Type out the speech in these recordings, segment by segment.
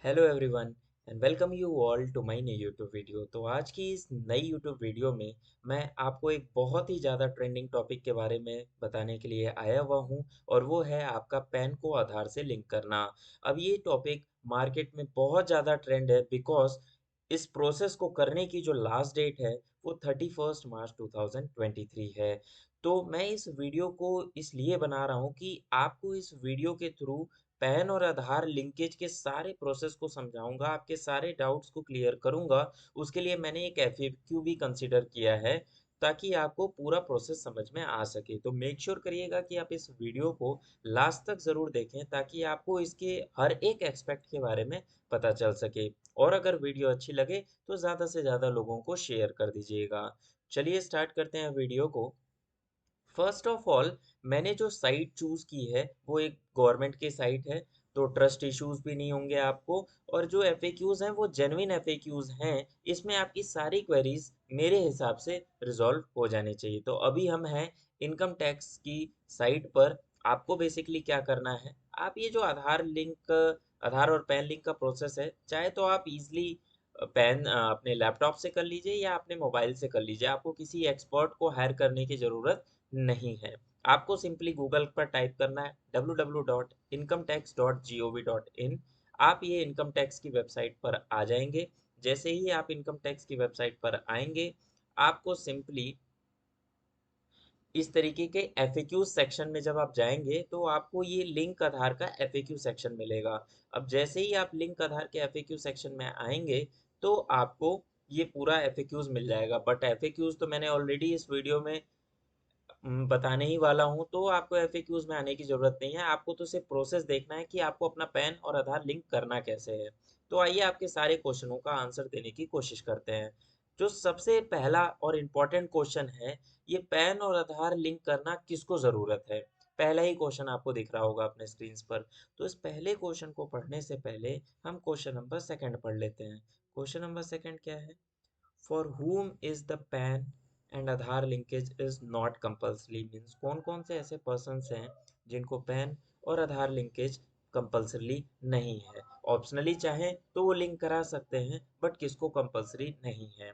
Hello everyone and welcome you all to my new YouTube video. तो आज की इस नई यूट्यूब वीडियो में मैं आपको एक बहुत ही ज़्यादा ट्रेंडिंग टॉपिक के बारे में बताने के लिए आया हुआ हूँ और वो है आपका पैन को आधार से लिंक करना। अब ये टॉपिक मार्केट में बहुत ज़्यादा ट्रेंड है बिकॉज इस प्रोसेस को करने की जो लास्ट डेट है वो 31 मार्च 2023 है। तो मैं इस वीडियो को इसलिए बना रहा हूँ कि आपको इस वीडियो के थ्रू पैन और आधार लिंकेज के सारे प्रोसेस को समझाऊंगा, आपके सारे डाउट्स को क्लियर करूंगा। उसके लिए मैंने एक एफएक्यू भी कंसीडर किया है ताकि आपको पूरा प्रोसेस समझ में आ सके। तो मेक श्योर करिएगा कि आप इस वीडियो को लास्ट तक ज़रूर देखें ताकि आपको इसके हर एक एस्पेक्ट के बारे में पता चल सके। और अगर वीडियो अच्छी लगे तो ज़्यादा से ज़्यादा लोगों को शेयर कर दीजिएगा। चलिए स्टार्ट करते हैं वीडियो को। फर्स्ट ऑफ ऑल, मैंने जो साइट चूज की है वो एक गवर्नमेंट की साइट है, तो ट्रस्ट इश्यूज भी नहीं होंगे आपको। और जो एफएक्यूज हैं वो जेन्युइन एफएक्यूज हैं। इसमें आपकी सारी क्वेरीज मेरे हिसाब से रिजॉल्व हो जानी चाहिए। तो अभी हम हैं इनकम टैक्स की साइट पर। आपको बेसिकली क्या करना है, आप ये जो आधार और पैन लिंक का प्रोसेस है, चाहे तो आप इजली पैन अपने लैपटॉप से कर लीजिए या अपने मोबाइल से कर लीजिए। आपको किसी एक्सपर्ट को हायर करने की ज़रूरत नहीं है। आपको सिंपली गूगल पर टाइप करना है www.incometax.gov.in। आप ये इनकम टैक्स की वेबसाइट पर आ जाएंगे। जैसे ही आप इनकम टैक्स की वेबसाइट पर आएंगे, आपको सिंपली इस तरीके के एफएक्यू सेक्शन में जब आप जाएंगे तो आपको ये लिंक आधार का एफएक्यू सेक्शन मिलेगा। अब जैसे ही आप लिंक आधार के एफएक्यू सेक्शन में आएंगे तो आपको ये पूरा एफएक्यूज मिल जाएगा। बट एफएक्यूज तो मैंने ऑलरेडी इस वीडियो में बताने ही वाला हूँ, तो आपको एफएक्यूज में आने की ज़रूरत नहीं है। आपको तो सिर्फ प्रोसेस देखना है कि आपको अपना पैन और आधार लिंक करना कैसे है। तो आइए आपके सारे क्वेश्चनों का आंसर देने की कोशिश करते हैं। जो सबसे पहला और इम्पोर्टेंट क्वेश्चन है, ये पैन और आधार लिंक करना किसको ज़रूरत है। पहला ही क्वेश्चन आपको दिख रहा होगा अपने स्क्रीन पर। तो इस पहले क्वेश्चन को पढ़ने से पहले हम क्वेश्चन नंबर सेकंड पढ़ लेते हैं। क्वेश्चन नंबर सेकंड क्या है? For whom is the PAN and Aadhaar linkage is not compulsory. Means कौन कौन से ऐसे पर्सन्स हैं जिनको पैन और आधार लिंकेज कंपल्सरी नहीं है। ऑप्शनली चाहें तो वो लिंक करा सकते हैं, बट किसको कंपल्सरी नहीं है।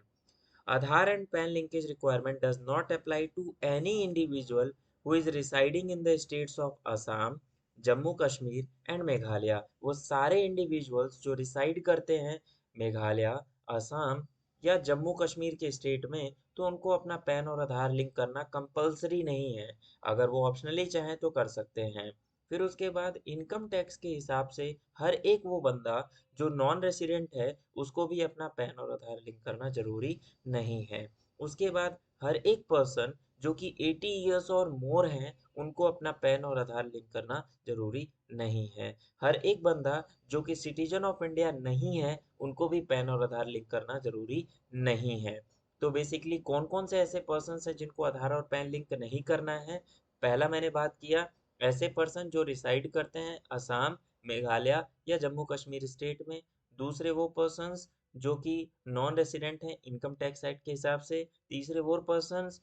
आधार and PAN linkage requirement does not apply to any individual who is residing in the states of Assam, Jammu Kashmir and Meghalaya. वो सारे इंडिविजुअल्स जो रिसाइड करते हैं मेघालय, असम या जम्मू कश्मीर के स्टेट में, तो उनको अपना पैन और आधार लिंक करना कंपलसरी नहीं है। अगर वो ऑप्शनली चाहें तो कर सकते हैं। फिर उसके बाद इनकम टैक्स के हिसाब से हर एक वो बंदा जो नॉन रेसिडेंट है उसको भी अपना पैन और आधार लिंक करना जरूरी नहीं है। उसके बाद हर एक पर्सन जो कि 80 ईयर्स और मोर हैं उनको अपना पैन और आधार लिंक करना जरूरी नहीं है। हर एक बंदा जो कि सिटीजन ऑफ इंडिया नहीं है उनको भी पैन और आधार लिंक करना जरूरी नहीं है। तो बेसिकली कौन कौन से ऐसे पर्सन हैं जिनको आधार और पैन लिंक नहीं करना है? पहला मैंने बात किया, ऐसे पर्सन जो रिसाइड करते हैं असम, मेघालय या जम्मू कश्मीर स्टेट में। दूसरे वो पर्सन्स जो कि नॉन रेसिडेंट हैं इनकम टैक्स एक्ट के हिसाब से। तीसरे वो पर्सन्स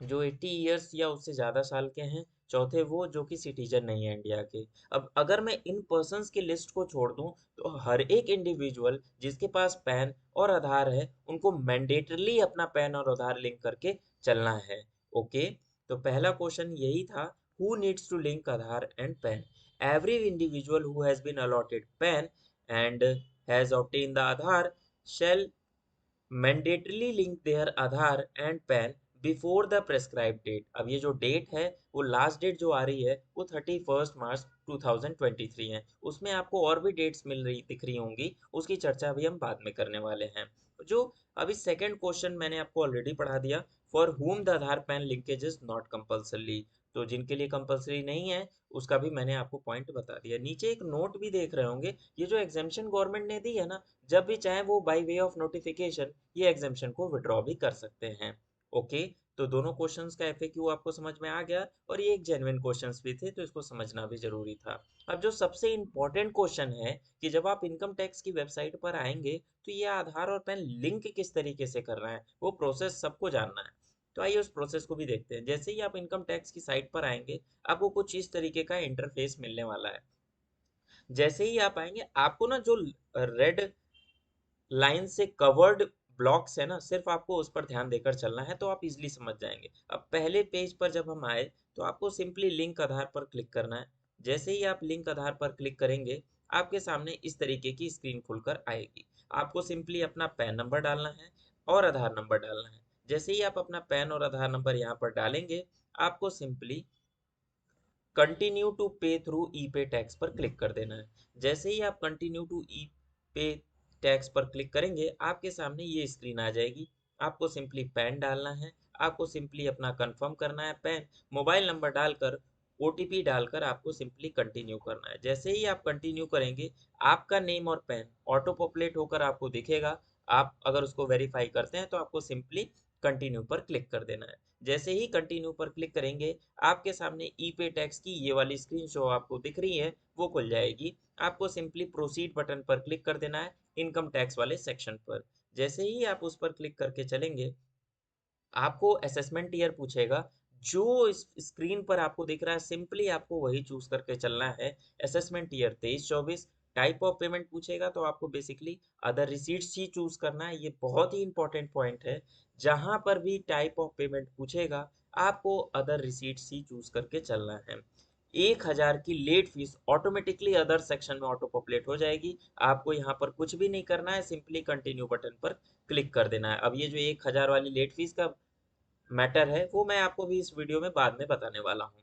जो 80 ईयर्स या उससे ज़्यादा साल के हैं। चौथे वो जो कि सिटीजन नहीं है इंडिया के। अब अगर मैं इन पर्सन्स की लिस्ट को छोड़ दूं तो हर एक इंडिविजुअल जिसके पास पैन और आधार है उनको मैंडेटरली अपना पैन और आधार लिंक करके चलना है। ओके, तो पहला क्वेश्चन यही था, who needs to link Aadhaar and PAN? Every individual who has been allotted PAN and has obtained the Aadhaar shall mandatorily link their Aadhaar and PAN before the prescribe date. अब ये जो डेट है वो लास्ट डेट जो आ रही है वो 31 मार्च 2023 है। उसमें आपको और भी डेट्स मिल रही दिख रही होंगी, उसकी चर्चा भी हम बाद में करने वाले हैं। जो अभी सेकंड क्वेश्चन मैंने आपको ऑलरेडी पढ़ा दिया, for whom the Aadhaar pan linkage is not compulsory. तो जिनके लिए कंपल्सरी नहीं है उसका भी मैंने आपको पॉइंट बता दिया। नीचे एक नोट भी देख रहे होंगे, ये जो एग्जामेशन गवर्नमेंट ने दी है ना, जब भी चाहे वो बाय वे ऑफ नोटिफिकेशन ये एग्जामेशन को विड्रॉ भी कर सकते हैं। ओके, तो दोनों क्वेश्चंस का एफएक्यू आपको समझ में आ गया और ये एक जेन्युइन क्वेश्चंस भी थे तो इसको समझना भी जरूरी था। अब जो सबसे इम्पोर्टेंट क्वेश्चन है कि जब आप इनकम टैक्स की वेबसाइट पर आएंगे तो ये आधार और पैन लिंक किस तरीके से कर रहे हैं, वो प्रोसेस सबको जानना है। तो आइए उस प्रोसेस को भी देखते हैं। जैसे ही आप इनकम टैक्स की साइट पर आएंगे आपको कुछ इस तरीके का इंटरफेस मिलने वाला है। जैसे ही आप आएंगे आपको ना जो रेड लाइन से कवर्ड ब्लॉक्स है ना, सिर्फ आपको उस पर ध्यान देकर चलना है तो आप इजीली समझ जाएंगे। अब पहले पेज पर जब हम आए तो आपको सिंपली लिंक आधार पर क्लिक करना है। जैसे ही आप लिंक आधार पर क्लिक करेंगे आपके सामने इस तरीके की स्क्रीन खुलकर आएगी। आपको सिंपली अपना पैन नंबर डालना है और आधार नंबर डालना है। जैसे ही आप अपना पैन और आधार नंबर यहाँ पर डालेंगे आपको सिंपली कंटिन्यू टू पे थ्रू ई पे टैक्स पर क्लिक कर देना है। जैसे ही आप कंटिन्यू टू ई पे टैक्स पर क्लिक करेंगे आपके सामने ये स्क्रीन आ जाएगी। आपको सिंपली पैन डालना है, आपको सिंपली अपना कंफर्म करना है पैन, मोबाइल नंबर डालकर ओटीपी डालकर आपको सिंपली कंटिन्यू करना है। जैसे ही आप कंटिन्यू करेंगे आपका नेम और पैन ऑटो पॉपुलेट होकर आपको दिखेगा। आप अगर उसको वेरीफाई करते हैं तो आपको सिंपली कंटिन्यू पर क्लिक कर देना है। जैसे ही कंटिन्यू पर क्लिक करेंगे आपके सामने ई पे टैक्स की ये वाली स्क्रीन शो आपको दिख रही है वो खुल जाएगी। आपको सिंपली प्रोसीड बटन पर क्लिक कर देना है इनकम टैक्स वाले सेक्शन पर। जैसे ही आप उस पर क्लिक करके चलेंगे आपको असेसमेंट ईयर पूछेगा। जो इस स्क्रीन पर आपको दिख रहा है सिंपली आपको वही चूज करके चलना है। Assessment year 23-24। Type of payment पूछेगा तो आपको बेसिकली अदर रिसीट्स ही चूज करना है। ये बहुत ही इंपॉर्टेंट पॉइंट है। जहां पर भी टाइप ऑफ पेमेंट पूछेगा आपको अदर रिसीट्स ही चूज करके चलना है। 1000 की late fees automatically other section में ऑटो पॉपुलेट हो जाएगी। आपको यहाँ पर कुछ भी नहीं करना है, सिंपली कंटिन्यू बटन पर क्लिक कर देना है। अब ये जो 1000 वाली लेट फीस का मैटर है वो मैं आपको भी इस वीडियो में बाद में बताने वाला हूँ।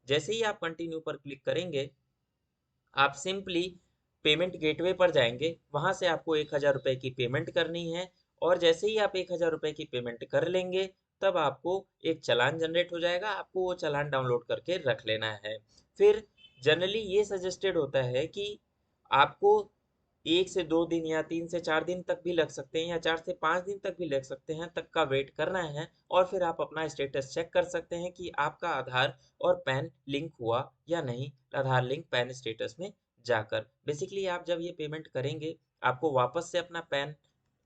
जैसे ही आप कंटिन्यू पर क्लिक करेंगे आप सिंपली पेमेंट गेटवे पर जाएंगे, वहां से आपको 1000 रुपये की पेमेंट करनी है। और जैसे ही आप 1000 रुपये की पेमेंट कर लेंगे तब आपको एक चालान जनरेट हो जाएगा। आपको वो चालान डाउनलोड करके रख लेना है। फिर जनरली ये सजेस्टेड होता है कि आपको 1 से 2 दिन या 3 से 4 दिन तक भी लग सकते हैं या 4 से 5 दिन तक भी लग सकते हैं तक का वेट करना है। और फिर आप अपना स्टेटस चेक कर सकते हैं कि आपका आधार और पैन लिंक हुआ या नहीं, आधार लिंक पैन स्टेटस में जाकर। बेसिकली आप जब ये पेमेंट करेंगे आपको वापस से अपना पैन,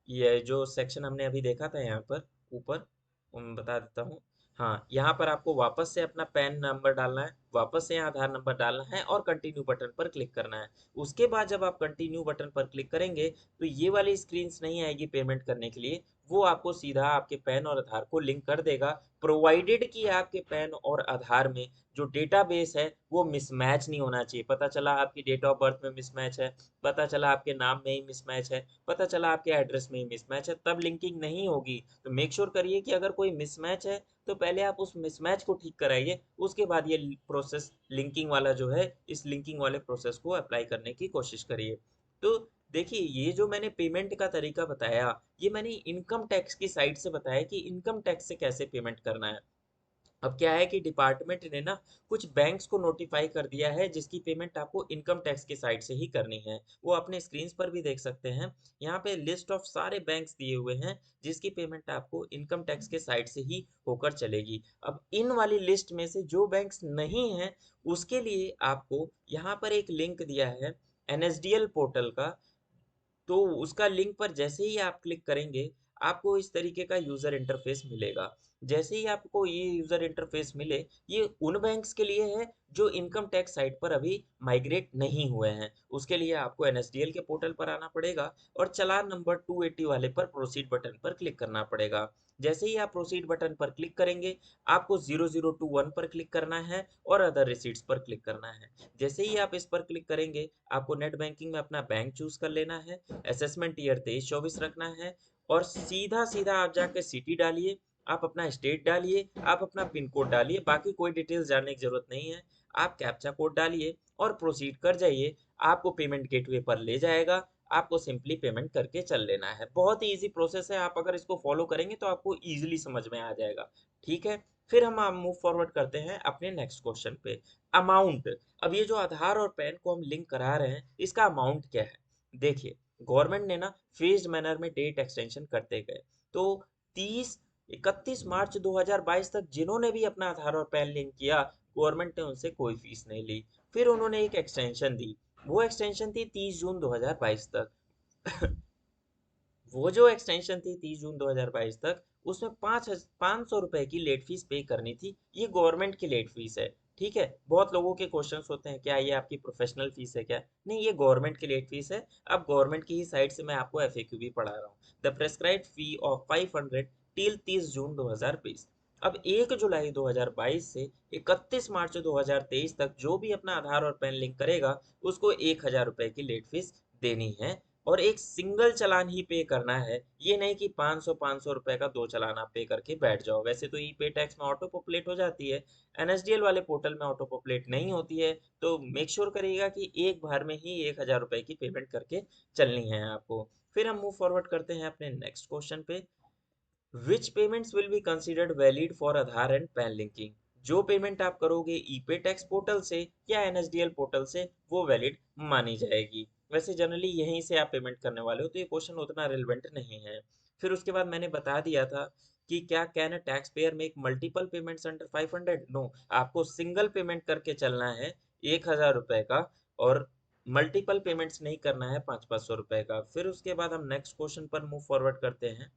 ये जो सेक्शन हमने अभी देखा था यहाँ पर ऊपर, बता देता हूँ। हाँ, यहाँ पर आपको वापस से अपना पैन नंबर डालना है, वापस से यहाँ आधार नंबर डालना है और कंटिन्यू बटन पर क्लिक करना है। उसके बाद जब आप कंटिन्यू बटन पर क्लिक करेंगे तो ये वाली स्क्रीन्स नहीं आएगी पेमेंट करने के लिए। वो आपको सीधा आपके पैन और आधार को लिंक कर देगा, प्रोवाइडेड कि आपके पैन और आधार में जो डेटाबेस है वो मिसमैच नहीं होना चाहिए। पता चला आपकी डेट ऑफ बर्थ में मिसमैच है, पता चला आपके नाम में ही मिसमैच है, पता चला आपके एड्रेस में ही मिसमैच है, तब लिंकिंग नहीं होगी। तो मेक श्योर करिए कि अगर कोई मिसमैच है तो पहले आप उस मिसमैच को ठीक कराइए, उसके बाद ये प्रोसेस लिंकिंग वाला जो है इस लिंकिंग वाले प्रोसेस को अप्लाई करने की कोशिश करिए। तो देखिए ये जो मैंने पेमेंट का तरीका बताया ये मैंने इनकम टैक्स की साइट से बताया कि इनकम टैक्स से कैसे पेमेंट करना है। अब क्या है कि डिपार्टमेंट ने ना कुछ बैंक्स को नोटिफाई कर दिया है जिसकी पेमेंट आपको इनकम टैक्स की साइड से ही करनी है। वो अपने स्क्रीन पर भी देख सकते हैं। यहाँ पे लिस्ट ऑफ सारे बैंक्स दिए हुए हैं जिसकी पेमेंट आपको इनकम टैक्स के साइड से ही होकर चलेगी। अब इन वाली लिस्ट में से जो बैंक्स नहीं हैं उसके लिए आपको यहाँ पर एक लिंक दिया है एनएसडीएल पोर्टल का। तो उसका लिंक पर जैसे ही आप क्लिक करेंगे आपको इस तरीके का यूज़र इंटरफेस मिलेगा। जैसे ही आपको ये यूज़र इंटरफेस मिले ये उन बैंक्स के लिए है जो इनकम टैक्स साइट पर अभी माइग्रेट नहीं हुए हैं। उसके लिए आपको एनएसडीएल के पोर्टल पर आना पड़ेगा और चालान नंबर 280 वाले पर प्रोसीड बटन पर क्लिक करना पड़ेगा। जैसे ही आप प्रोसीड बटन पर क्लिक करेंगे आपको 0021 पर क्लिक करना है और अदर रिसीट्स पर क्लिक करना है। जैसे ही आप इस पर क्लिक करेंगे आपको नेट बैंकिंग में अपना बैंक चूज कर लेना है, असेसमेंट ईयर 23-24 रखना है और सीधा सीधा आप जाके सिटी डालिए, आप अपना स्टेट डालिए, आप अपना पिन कोड डालिए, बाकी कोई डिटेल्स जानने की जरूरत नहीं है। आप कैप्चा कोड डालिए और प्रोसीड कर जाइए। आपको पेमेंट गेटवे पर ले जाएगा। आपको सिंपली पेमेंट करके चल लेना है। बहुत ही इजी प्रोसेस है, आप अगर इसको फॉलो करेंगे तो आपको इजीली समझ में आ जाएगा। ठीक है, फिर हम मूव फॉरवर्ड करते हैं अपने नेक्स्ट क्वेश्चन पे। अमाउंट। अब ये जो आधार और पैन को हम लिंक करा रहे हैं इसका अमाउंट क्या है। देखिए गवर्नमेंट ने ना फेज्ड मैनर में डेट एक्सटेंशन करते गए। तो 31 मार्च 2022 तक जिन्होंने भी अपना आधार और पैन लिंक किया गवर्नमेंट ने उनसे कोई फीस नहीं ली। फिर उन्होंने एक एक्सटेंशन दी, वो एक्सटेंशन थी 30 जून 2022 तक। वो जो एक्सटेंशन थी 30 जून 2022 तक उसमें 500 रुपए की लेट फीस पे करनी थी। ये गवर्नमेंट की लेट फीस है। ठीक है। बहुत लोगों के क्वेश्चंस होते हैं क्या ये आपकी प्रोफेशनल फीस है क्या? नहीं, ये गवर्नमेंट की लेट फीस है। अब गवर्नमेंट की ही साइड से मैं आपको एफएक्यू भी पढ़ा रहा हूँ। The prescribed fee of 500 till 30 जून 2020। अब 1 जुलाई 2022 से 31 मार्च 2023 तक जो भी अपना आधार और पैन लिंक करेगा उसको 1,000 रुपए की लेट फीस देनी है, और एक सिंगल चालान ही पे करना है। ये नहीं कि 500 रुपए का दो चालान आप पे करके बैठ जाओ। वैसे तो ई पे टैक्स में ऑटो पॉपुलेट हो जाती है, एनएसडीएल वाले पोर्टल में ऑटो पॉपुलेट नहीं होती है। तो मेक श्योर करिएगा कि एक बार में ही 1,000 रुपए की पेमेंट करके चलनी है आपको। फिर हम मूव फॉरवर्ड करते हैं अपने नेक्स्ट क्वेश्चन पे। Which payments will be considered valid for Aadhaar and PAN linking? जो पेमेंट आप करोगे ई पे टैक्स पोर्टल से या एनएसडीएल पोर्टल से वो वैलिड मानी जाएगी। वैसे जनरली यहीं से आप पेमेंट करने वाले हो तो ये क्वेश्चन उतना रिलेवेंट नहीं है। फिर उसके बाद मैंने बता दिया था कि क्या can a taxpayer make multiple payments under 500? No, आपको सिंगल पेमेंट करके चलना है 1,000 रुपए का, और मल्टीपल पेमेंट्स नहीं करना है 500-500 रुपए का। फिर उसके बाद हम नेक्स्ट क्वेश्चन पर मूव फॉरवर्ड करते हैं।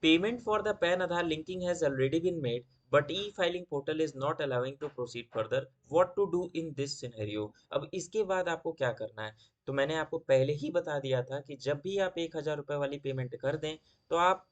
Payment for the PAN Aadhaar linking has already been made, but e-filing portal is not allowing to proceed further. What to do in this scenario? अब इसके बाद आपको क्या करना है? तो मैंने आपको पहले ही बता दिया था कि जब भी आप 1,000 रुपए वाली पेमेंट कर दें तो आप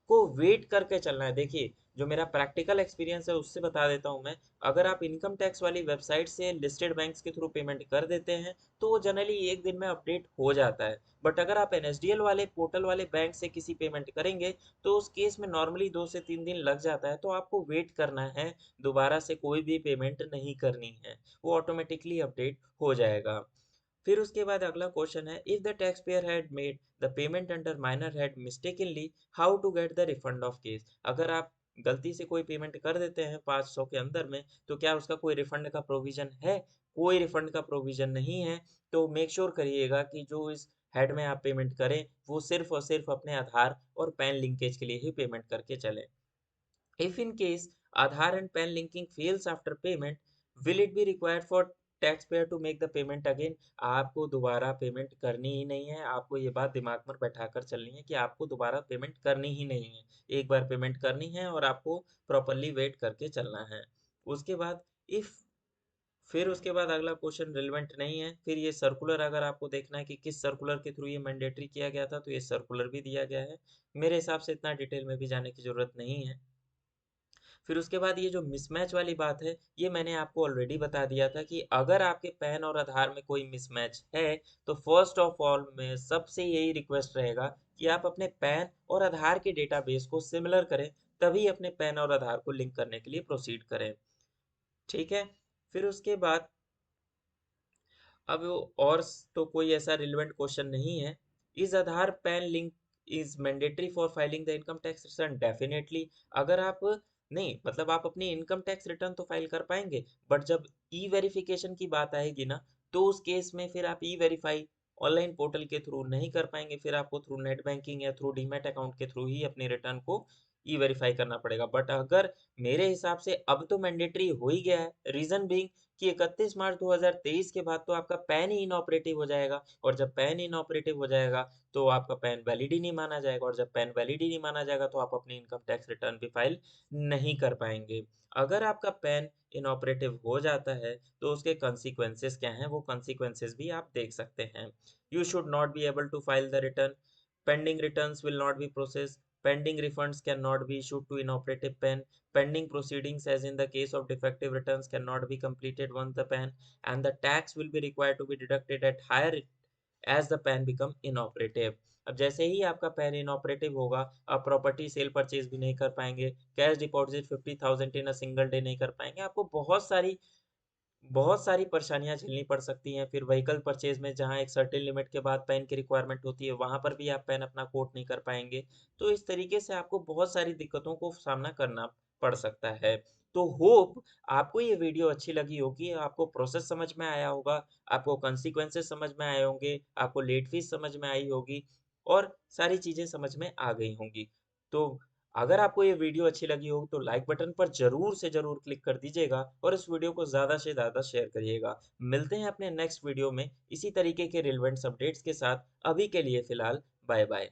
को वेट करके चलना है। देखिए, जो मेरा प्रैक्टिकल एक्सपीरियंस है उससे बता देता हूँ मैं। अगर आप इनकम टैक्स वाली वेबसाइट से लिस्टेड बैंक्स के थ्रू पेमेंट कर देते हैं तो वो जनरली एक दिन में अपडेट हो जाता है। बट अगर आप एनएसडीएल वाले पोर्टल वाले बैंक से किसी पेमेंट करेंगे तो उस केस में नॉर्मली 2 से 3 दिन लग जाता है। तो आपको वेट करना है, दोबारा से कोई भी पेमेंट नहीं करनी है, वो ऑटोमेटिकली अपडेट हो जाएगा। फिर उसके बाद अगला क्वेश्चन है, if the taxpayer had made the payment under minor head mistakenly, how to get the refund of case? अगर आप गलती से कोई पेमेंट कर देते हैं 500 के अंदर में तो क्या उसका कोई रिफंड का प्रोविजन है? कोई रिफंड का प्रोविजन नहीं है। तो मेक श्योर करिएगा कि जो इस हेड में आप पेमेंट करें वो सिर्फ और सिर्फ अपने आधार और पैन लिंकेज के लिए ही पेमेंट करके चलें। If in case Aadhaar and PAN linking fails after payment, will it be required for taxpayer to make the payment again? आपको दोबारा पेमेंट करनी ही नहीं है। आपको ये बात दिमाग में बैठा कर चलनी है कि आपको दोबारा पेमेंट करनी ही नहीं है। एक बार पेमेंट करनी है और आपको प्रॉपरली वेट करके चलना है। उसके बाद इफ फिर उसके बाद अगला क्वेश्चन रिलेवेंट नहीं है। फिर ये सर्कुलर अगर आपको देखना है कि किस सर्कुलर के थ्रू ये मैंडेटरी किया गया था तो ये सर्कुलर भी दिया गया है। मेरे हिसाब से इतना डिटेल में भी जाने की ज़रूरत नहीं है। फिर उसके बाद ये जो मिसमैच वाली बात है ये मैंने आपको ऑलरेडी बता दिया था कि अगर आपके पैन और आधार में कोई मिसमैच है तो फर्स्ट ऑफ ऑल में सबसे यही रिक्वेस्ट रहेगा कि आप अपने पैन और आधार के डेटाबेस को सिमिलर करें, तभी अपने पैन और आधार को लिंक करने के लिए प्रोसीड करें। ठीक है। फिर उसके बाद अब और तो कोई ऐसा रिलेवेंट क्वेश्चन नहीं है। Is Aadhaar pan link is mandatory for filing the income tax return? Definitely. अगर आप नहीं, मतलब आप अपनी इनकम टैक्स रिटर्न तो फाइल कर पाएंगे, बट जब ई वेरिफिकेशन की बात आएगी ना तो उस केस में फिर आप ई वेरीफाई ऑनलाइन पोर्टल के थ्रू नहीं कर पाएंगे। फिर आपको थ्रू नेट बैंकिंग या थ्रू डीमैट अकाउंट के थ्रू ही अपनी रिटर्न को ई वेरीफाई करना पड़ेगा। बट अगर मेरे हिसाब से अब तो मैंडेटरी हो ही गया है, रीजन बीइंग कि 31 मार्च 2023 के बाद तो आपका पैन ही इनऑपरेटिव हो जाएगा, और जब पैन इनऑपरेटिव हो जाएगा तो आपका पैन वैलिड ही नहीं माना जाएगा, और जब पैन वैलिड ही नहीं माना जाएगा तो आप अपनी इनकम टैक्स रिटर्न भी फाइल नहीं कर पाएंगे। अगर आपका पैन इनऑपरेटिव हो जाता है तो उसके consequences क्या हैं वो consequences भी आप देख सकते हैं। You should not be able to file the return, pending returns will not be processed, pending refunds cannot be issued to inoperative PAN, pending proceedings as in the case of defective returns cannot be completed once the PAN, and the tax will be required to be deducted at higher as the PAN become inoperative। अब जैसे ही आपका pan inoperative होगा आप property cell purchase भी नहीं कर पाएंगे, cash deposit 50,000 in a single day नहीं कर पाएंगे, आपको बहुत सारी परेशानियां झेलनी पड़ सकती हैं। फिर व्हीकल परचेज में जहां एक सर्टेन लिमिट के बाद पैन की रिक्वायरमेंट होती है वहां पर भी आप पैन अपना कोट नहीं कर पाएंगे। तो इस तरीके से आपको बहुत सारी दिक्कतों को सामना करना पड़ सकता है। तो होप आपको ये वीडियो अच्छी लगी होगी, आपको प्रोसेस समझ में आया होगा, आपको कॉन्सिक्वेंसेस समझ में आए होंगे, आपको लेट फीस समझ में आई होगी, और सारी चीजें समझ में आ गई होंगी। तो अगर आपको ये वीडियो अच्छी लगी हो तो लाइक बटन पर जरूर से जरूर क्लिक कर दीजिएगा और इस वीडियो को ज़्यादा से ज़्यादा शेयर करिएगा। मिलते हैं अपने नेक्स्ट वीडियो में इसी तरीके के रिलेवेंट अपडेट्स के साथ। अभी के लिए फ़िलहाल बाय बाय।